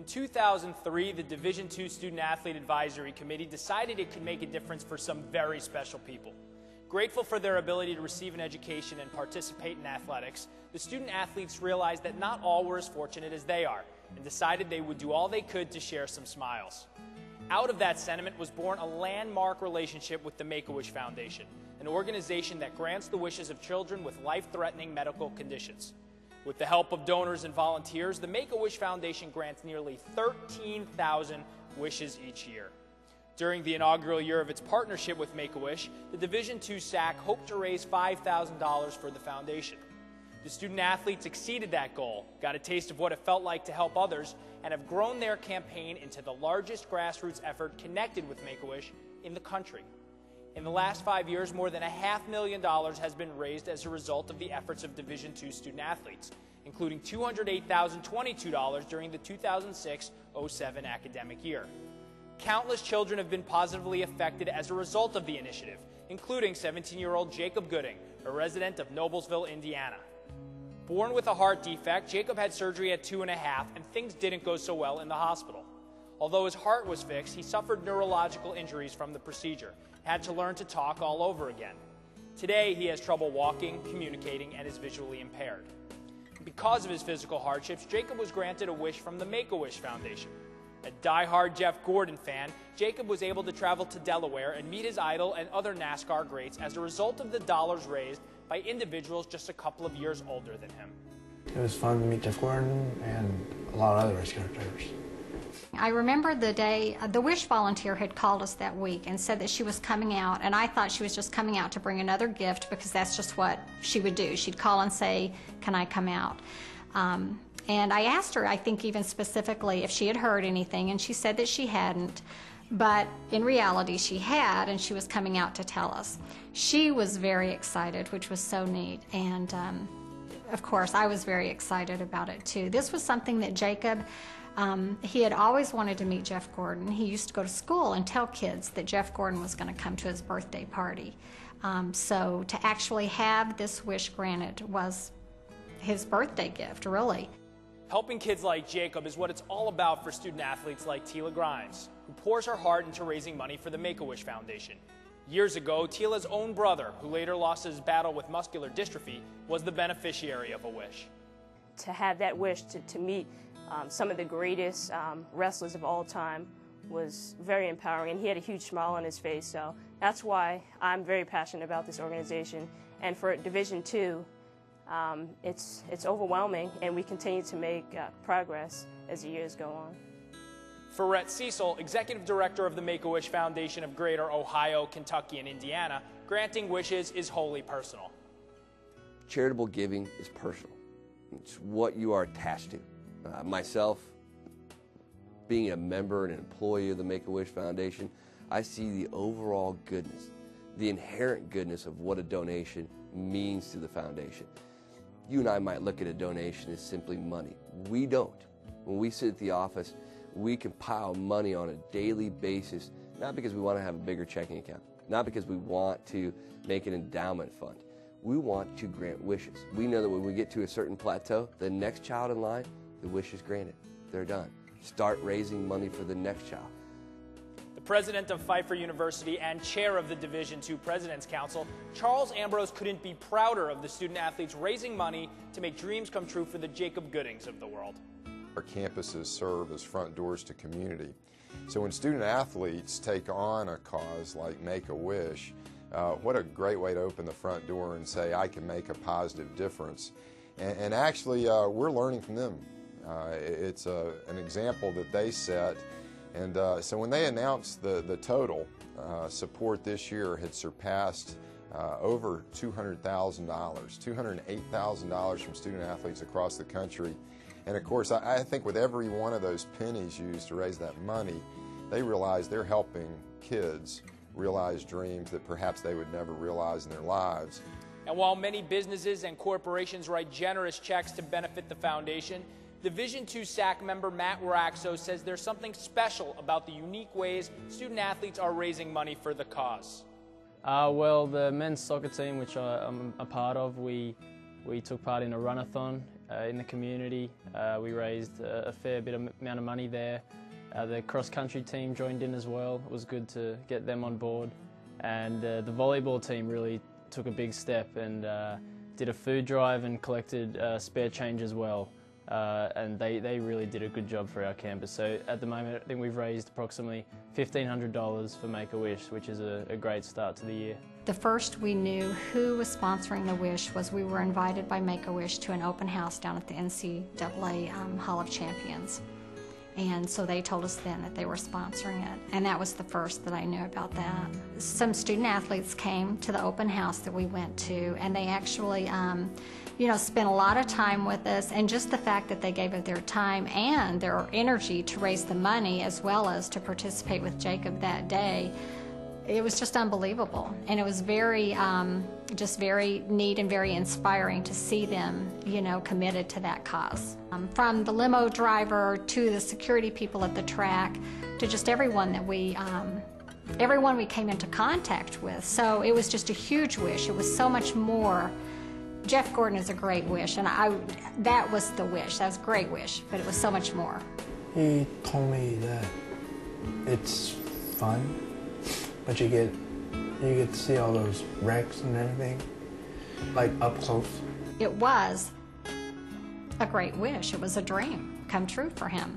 In 2003, the Division II Student Athlete Advisory Committee decided it could make a difference for some very special people. Grateful for their ability to receive an education and participate in athletics, the student athletes realized that not all were as fortunate as they are, and decided they would do all they could to share some smiles. Out of that sentiment was born a landmark relationship with the Make-A-Wish Foundation, an organization that grants the wishes of children with life-threatening medical conditions. With the help of donors and volunteers, the Make-A-Wish Foundation grants nearly 13,000 wishes each year. During the inaugural year of its partnership with Make-A-Wish, the Division II SAAC hoped to raise $5,000 for the foundation. The student athletes exceeded that goal, got a taste of what it felt like to help others, and have grown their campaign into the largest grassroots effort connected with Make-A-Wish in the country. In the last 5 years, more than $500,000 has been raised as a result of the efforts of Division II student athletes, including $208,022 during the 2006-07 academic year. Countless children have been positively affected as a result of the initiative, including 17-year-old Jacob Gooding, a resident of Noblesville, Indiana. Born with a heart defect, Jacob had surgery at 2 1/2, and things didn't go so well in the hospital. Although his heart was fixed, he suffered neurological injuries from the procedure, had to learn to talk all over again. Today, he has trouble walking, communicating, and is visually impaired. Because of his physical hardships, Jacob was granted a wish from the Make-A-Wish Foundation. A die-hard Jeff Gordon fan, Jacob was able to travel to Delaware and meet his idol and other NASCAR greats as a result of the dollars raised by individuals just a couple of years older than him. It was fun to meet Jeff Gordon and a lot of other race car drivers. I remember the day the Wish volunteer had called us that week and said that she was coming out, and I thought she was just coming out to bring another gift because that's just what she would do. She'd call and say, "Can I come out?" And I asked her, I think even specifically, if she had heard anything, and she said that she hadn't, but in reality she had, and she was coming out to tell us. She was very excited, which was so neat, and of course I was very excited about it too. This was something that Jacob, he had always wanted to meet Jeff Gordon. He used to go to school and tell kids that Jeff Gordon was going to come to his birthday party. So to actually have this wish granted was his birthday gift, really. Helping kids like Jacob is what it's all about for student athletes like Tila Grimes, who pours her heart into raising money for the Make-A-Wish Foundation. Years ago, Tila's own brother, who later lost his battle with muscular dystrophy, was the beneficiary of a wish. To have that wish to meet some of the greatest wrestlers of all time was very empowering, and he had a huge smile on his face, so that's why I'm very passionate about this organization. And for Division II, it's overwhelming, and we continue to make progress as the years go on. For Rhett Cecil, Executive Director of the Make-A-Wish Foundation of Greater Ohio, Kentucky, and Indiana, granting wishes is wholly personal. Charitable giving is personal. It's what you are attached to. Myself, being a member and an employee of the Make-A-Wish Foundation, I see the overall goodness, the inherent goodness of what a donation means to the foundation. You and I might look at a donation as simply money. We don't. When we sit at the office, we compile money on a daily basis, not because we want to have a bigger checking account, not because we want to make an endowment fund. We want to grant wishes. We know that when we get to a certain plateau, the next child in line, the wish is granted. They're done. Start raising money for the next child. The president of Pfeiffer University and chair of the Division II President's Council, Charles Ambrose couldn't be prouder of the student athletes raising money to make dreams come true for the Jacob Goodings of the world. Our campuses serve as front doors to community. So when student athletes take on a cause like Make-A-Wish, what a great way to open the front door and say, I can make a positive difference. And actually, we're learning from them. It's an example that they set. And so when they announced the total support this year had surpassed over $200,000, $208,000 from student athletes across the country. And of course, I think with every one of those pennies used to raise that money, they realize they're helping kids realize dreams that perhaps they would never realize in their lives. And while many businesses and corporations write generous checks to benefit the foundation, Division II SAAC member Matt Raxo says there's something special about the unique ways student athletes are raising money for the cause. Well, the men's soccer team, which I'm a part of, we took part in a run-a-thon in the community. We raised a fair amount of money there. The cross-country team joined in as well. It was good to get them on board. And the volleyball team really took a big step and did a food drive and collected spare change as well. And they really did a good job for our campus. So at the moment, I think we've raised approximately $1,500 for Make-A-Wish, which is a great start to the year. The first we knew who was sponsoring the Wish was we were invited by Make-A-Wish to an open house down at the NCAA Hall of Champions. And so they told us then that they were sponsoring it. And that was the first that I knew about that. Some student athletes came to the open house that we went to, and they actually spent a lot of time with us, and just the fact that they gave it their time and their energy to raise the money as well as to participate with Jacob that day, it was just unbelievable. And it was very, just very neat and very inspiring to see them, committed to that cause. From the limo driver to the security people at the track to just everyone that everyone we came into contact with. So it was just a huge wish. It was so much more. Jeff Gordon is a great wish, and that was the wish. That was a great wish, but it was so much more. He told me that it's fun, but you get to see all those wrecks and everything, like up close. It was a great wish. It was a dream come true for him.